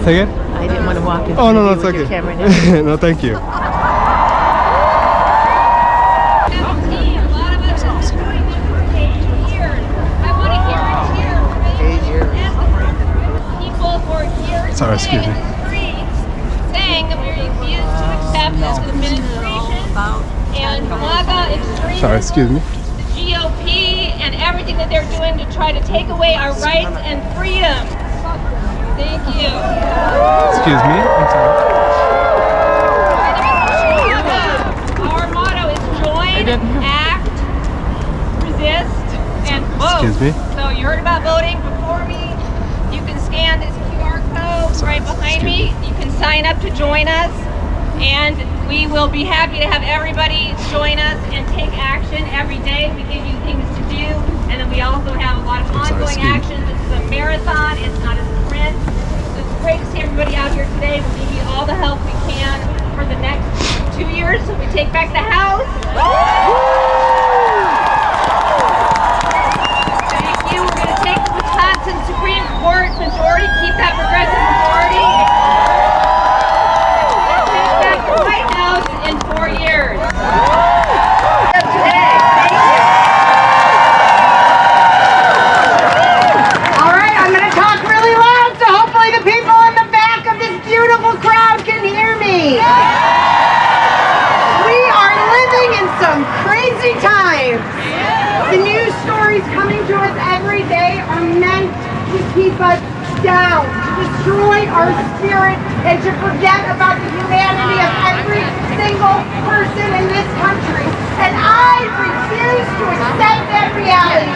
Say again? I didn't want to walk in. Oh, no, it's with your okay. camera now. No, thank you. Sorry, excuse me. Saying that we refuse to accept this administration and MAGA extremists, Sorry, excuse me. the GOP, and everything that they're doing to try to take away our rights and freedoms. Thank you. Excuse me. I'm sorry. Our motto is join, act, resist, and vote. Excuse me. So you heard about voting before me. You can scan this QR code right behind me. You can sign up to join us, and we will be happy to have everybody join us and take action every day. We give you things to do, and then we also have a lot of ongoing actions. This is a marathon, it's not a sprint. So it's great to see everybody out here today. We'll give you all the help we can for the next 2 years so we take back the house. Thank you. We're going to take the Wisconsin Supreme Court majority, keep that progressive majority. Take back the White House in 4 years. Today. Thank you. All right, I'm going to talk really loud so hopefully the people in the back of this beautiful crowd can hear me. We are living in some crazy times. The news stories coming to us every day are meant to keep us down, to destroy our spirit, and to forget about the humanity of every single person in this country. And I refuse to accept that reality.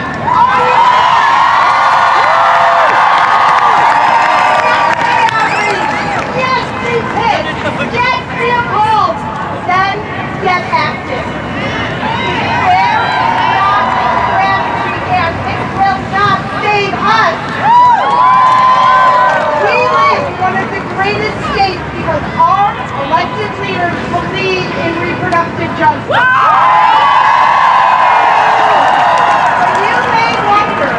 Yes, be pissed. Yes, be appalled. Then get active. There is not a strategy, and it will not save us. We live in one of the greatest states because our elected leaders believe in reproductive justice. You may wonder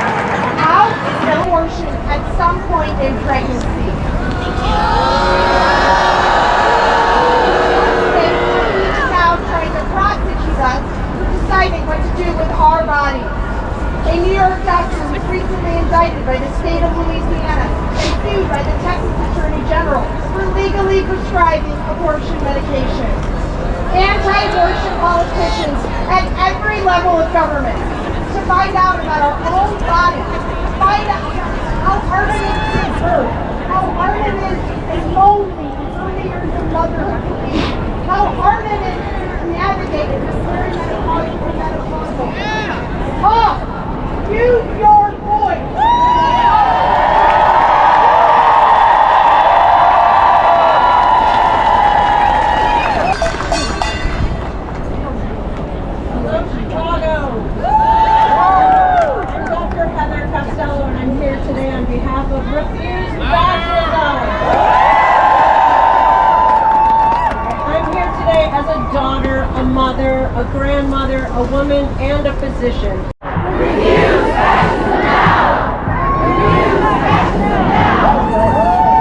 how to kill abortion at some point in pregnancy. States are now trying to prosecute us for deciding what to do with our bodies. A New York doctor was recently indicted by the state of Louisiana and sued by the Texas Attorney General for legally prescribing abortion medication. Anti-abortion politicians at every level of government to find out about our own bodies, to find out how hard it is to give birth, how hard it is and lonely in early years of motherhood, how hard it is to navigate in this very menopausal. Use your voice. Hello, Chicago. I'm Dr. Heather Costello, and I'm here today on behalf of Refuse Fascism. I'm here today as a daughter, a mother, a grandmother, a woman, and a physician.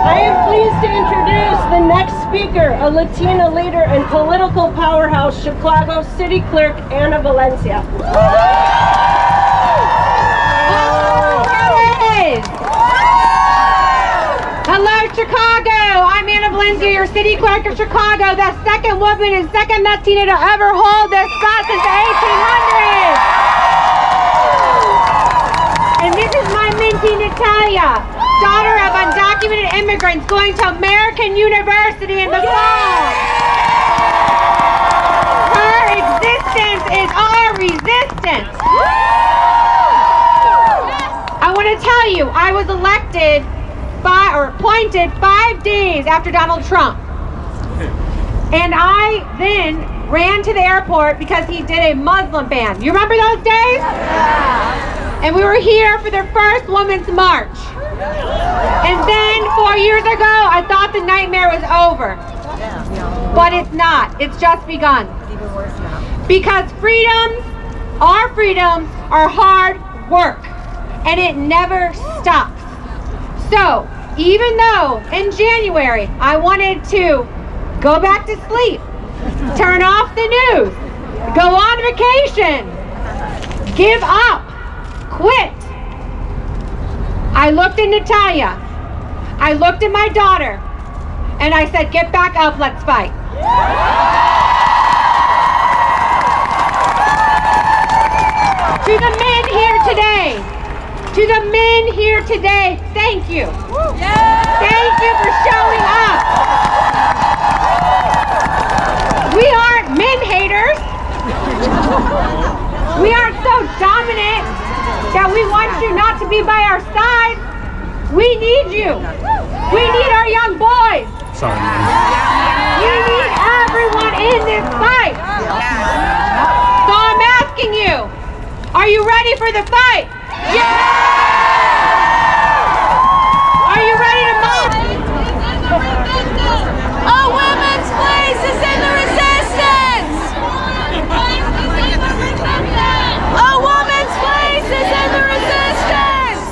I am pleased to introduce the next speaker, a Latina leader and political powerhouse, Chicago City Clerk Ana Valencia. Hello, Chicago. I'm Ana Valencia, your city clerk of Chicago, the second woman and second Latina to ever hold this spot since the 1800s. And this is my mentee, Natalia, daughter of undocumented immigrants going to American University in the fall. Her existence is our resistance. I want to tell you, I was elected appointed 5 days after Donald Trump. And I then ran to the airport because he did a Muslim ban. You remember those days? And we were here for their first Women's March. And then 4 years ago, I thought the nightmare was over. But it's not. It's just begun. Even worse now. Because our freedoms are hard work. And it never stops. So, even though in January I wanted to go back to sleep, turn off the news, go on vacation, give up, quit, I looked at Natalia, I looked at my daughter, and I said, get back up, let's fight. To the men here today, thank you. Thank you for showing up. We aren't men haters. We aren't so dominant that we want you not to be by our side. We need you. We need our young boys. Sorry. We need everyone in this fight. So I'm asking you, are you ready for the fight? Yeah! Are you ready to march? A woman's place is in the resistance! A woman's place is in the resistance!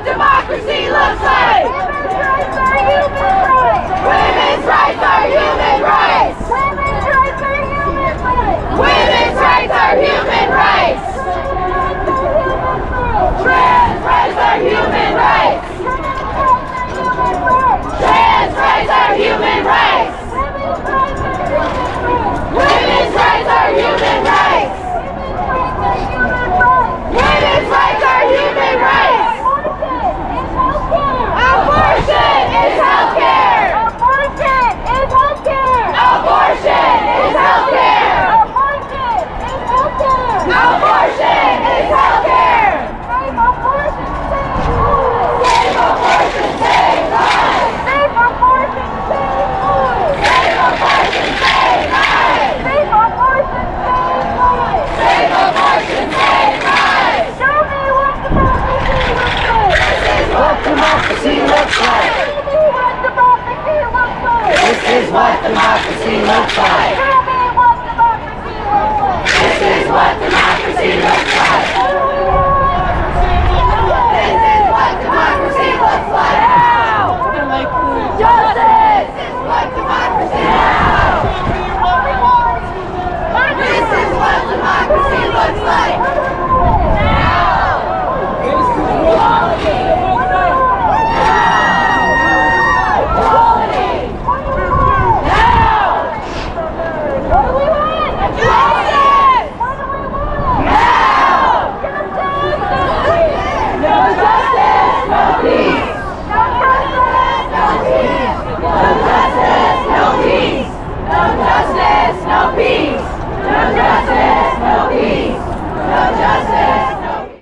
Democracy looks like! Women's rights are human rights! Women's rights are human